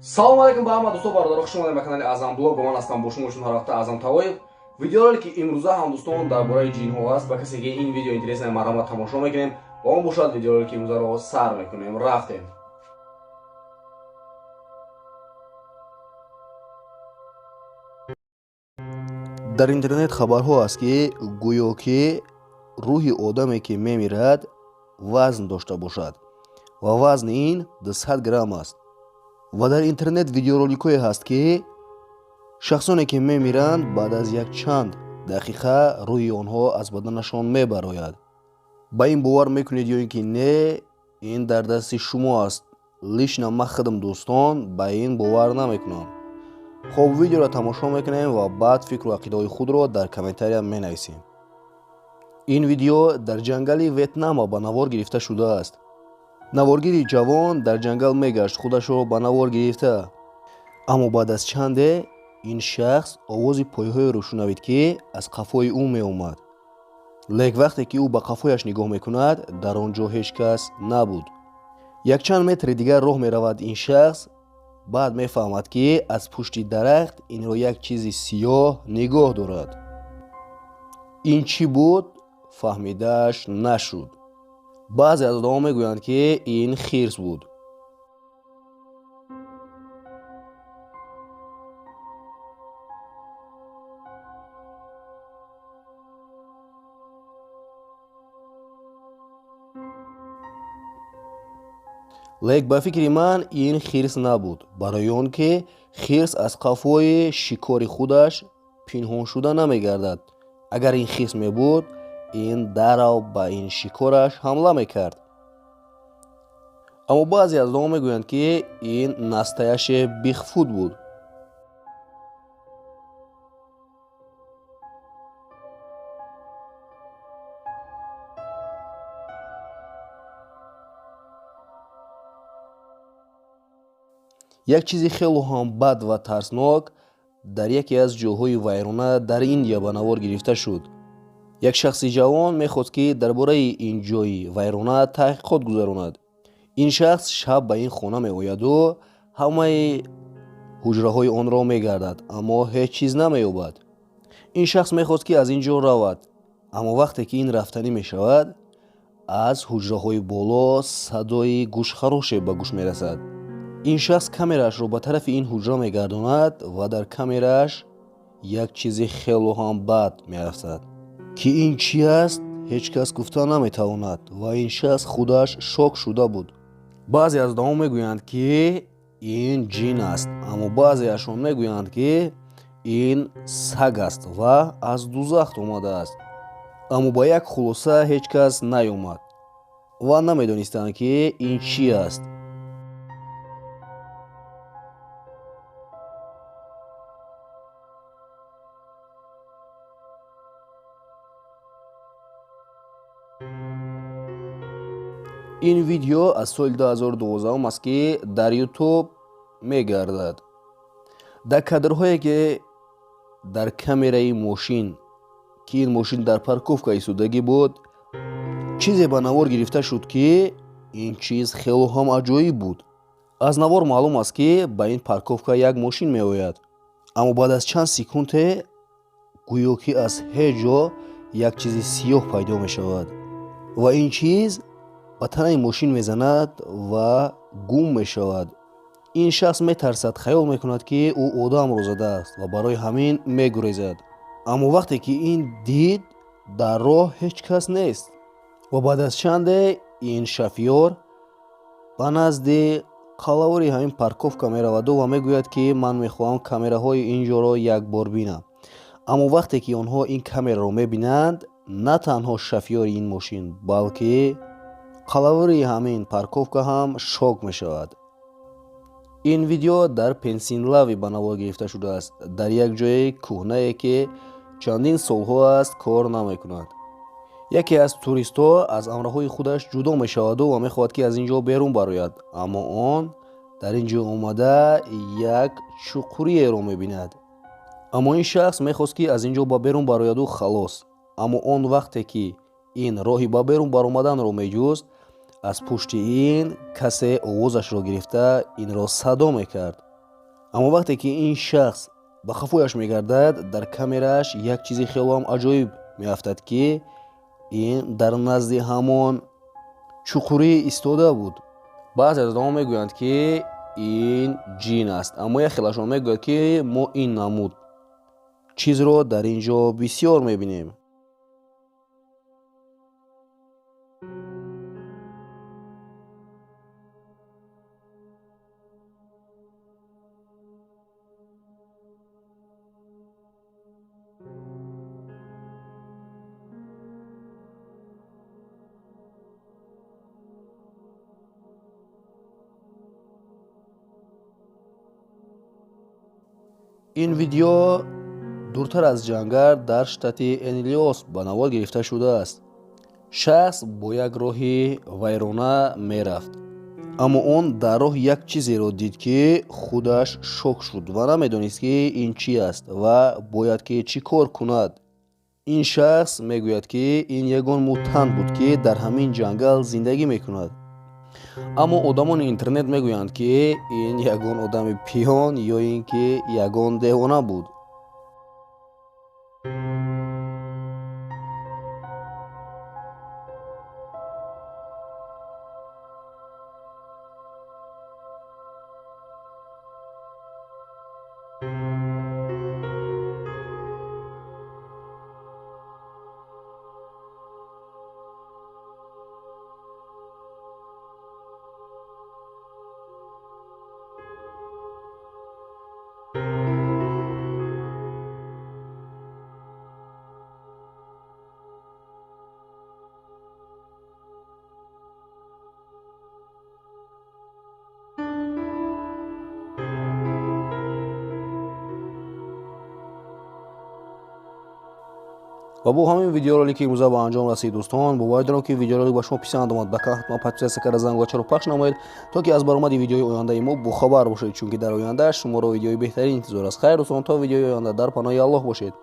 Салом алейкум ба ҳама дӯстон бародарон, хуш омадед ба канали Азам блог. Ба ман ҳастам, бо шумо шуд ҳар вақта Азам Тавоев. Видеоролики имрӯза ҳам дӯстон дар бораи ҷинҳо аст. Ба касе ки ин видео интересна марҳамат тамошо мекунем. Ба он бошад, видеоролики имрӯзаро сар мекунем. Рафтем. дар интернет хабарҳо аст ки гӯё ки рӯҳи одаме ки мемирад вазн дошта бошад ва вазни ин 200 грамм аст. ва дар интернет видеороликҳое ҳаст ки шахсоне ки мемиранд баъд аз якчанд дақиқа рӯҳи онҳо аз баданашон мебарояд. ба ин бовар мекунед ё ин ки не, ин дар дасти шумо аст. лично ман худам дӯстон ба ин бовар намекунам. хоб, видеоро тамошо мекунем ва баъд фикру ақидаҳои худро дар комментария менависем. ин видео дар ҷангали Ветнама ба навор гирифта шудааст. наворгири ҷавон дар ҷангал мегашт худашро ба навор гирифта. аммо баъд аз чанде ин шахс овози пойҳоеро шунавид ки аз қафои ӯ меомад. лек вақте ки ӯ ба қафояш нигоҳ мекунад, дар он ҷо ҳеҷ кас набуд. якчанд метри дигар роҳ меравад ин шахс. баъд мефаҳмад ки аз пушти дарахт инро як чизи сиёҳ нигоҳ дорад. ин чӣ буд? фаҳмидааш нашуд. баъзе аз одамон мегӯянд ки ин хирс буд. лек ба фикри ман ин хирс набуд, барои он ки хирс аз қафои шикори худаш пинҳон шуда намегардад. агар ин хирс мебуд, ин дарав ба ин шикораш ҳамла мекард. аммо баъзе аз одамон мегӯянд ки ин настаяши бихфуд буд. як чизи хело ҳам бад ва тарснок дар яке аз ҷойҳои вайрона дар Индия ба навор гирифта шуд. як шахси ҷавон мехост ки дар бораи ин ҷойи вайрона таҳқиқот гузаронад. ин шахс шаб ба ин хона меояду ҳамаи ҳуҷраҳои онро мегардад, аммо ҳеҷ чиз намеёбад. ин шахс мехост ки аз ин ҷо равад, аммо вақте ки ин рафтанӣ мешавад, аз ҳуҷраҳои боло садои гӯшхароше ба гӯш мерасад. ин шахс камераашро ба тарафи ин ҳуҷра мегардонад ва дар камерааш як чизи хело ҳам бад меафтад. ки ин чӣ аст, ҳеҷ кас гуфта наметавонад ва ин шахс худаш шок шуда буд. баъзе аз одамон мегӯянд ки ин ҷин аст, аммо баъзеашон мегӯянд ки ин саг аст ва аз дузахт омадааст. аммо ба як хулоса ҳеҷ кас наёмад ва намедонистанд ки ин чӣ аст. ин видео аз соли 2012 аст ки дар YouTube мегардад. дар кадрҳое ки дар камераи мошин, ки ин мошин дар парковка истодагӣ буд, чизе ба навор гирифта шуд ки ин чиз хело ҳам аҷоиб буд. аз навор маълум аст ки ба ин парковка як мошин меояд, аммо баъд аз чанд секунде гӯё ки аз ҳеҷ ҷо як чизи сиёҳ пайдо мешавад ва ин чиз ба танаи мошин мезанад ва гум мешавад. ин шахс метарсад, хаёл мекунад ки ӯ одамро задааст ва барои ҳамин мегурезад. аммо вақте ки ин дид, дар роҳ ҳеҷ кас нест ва баъд аз чанде ин шофёр ба назди қалавори ҳамин парковка мераваду ва мегӯяд ки ман мехоҳам камераҳои ин ҷоро якбор бинам. аммо вақте ки онҳо ин камераро мебинанд, на танҳо шофёри ин мошин, балки қалавори ҳамин парковка ҳам шок мешавад. ин видео дар Пенсинлавия ба навор гирифта шудааст, дар як ҷои кӯҳнае ки чандин солҳо аст кор намекунад. яке аз туристҳо аз амраҳои худаш ҷудо мешаваду ва мехоҳад ки аз ин ҷо берун барояд, аммо он дар ин ҷо омада як чуқуриеро мебинад. аммо ин шахс мехост ки аз ин ҷо ба берун барояду халос. аммо он вақте ки ин роҳи ба берун баромаданро меҷуст, аз пушти ин касе овозашро гирифта инро садо мекард. аммо вақте ки ин шахс ба хафояш мегардад, дар камерааш як чизи хело аҷоиб меафтад ки ин дар назди ҳамон чуқурӣ истода буд. баъзе аз одамон мегӯянд ки ин ҷин аст, аммо як хелашон мегӯяд ки мо ин намуд чизро дар ин ҷо бисёр мебинем. ин видео дуртар аз ҷангар дар штати Иллинойс ба навод гирифта шудааст. шахс бо як роҳи вайрона мерафт, аммо он дар роҳ як чизеро дид ки худаш шок шуд ва намедонист ки ин чӣ аст ва бояд ки чӣ кор кунад. ин шахс мегӯяд ки ин ягон мутант буд ки дар ҳамин ҷангал зиндагӣ мекунад. аммо одамони интернет мегӯянд ки ин ягон одами пиён ё ин ки ягон девона буд. ва бо ҳамин видеоролики имрӯза ба анҷом расид. дӯстон, боварӣ дорам ки видеоролик ба шумо писанд омад. ба канал ҳатман подписатсия карда зангочаро пахш намоед, то ки аз баромади видеои ояндаи мо бохабар бошед, чунки дар оянда шуморо видеои беҳтарин интизор аст. хайр дӯстон, то видеои оянда дар паноҳи Аллоҳ бошед.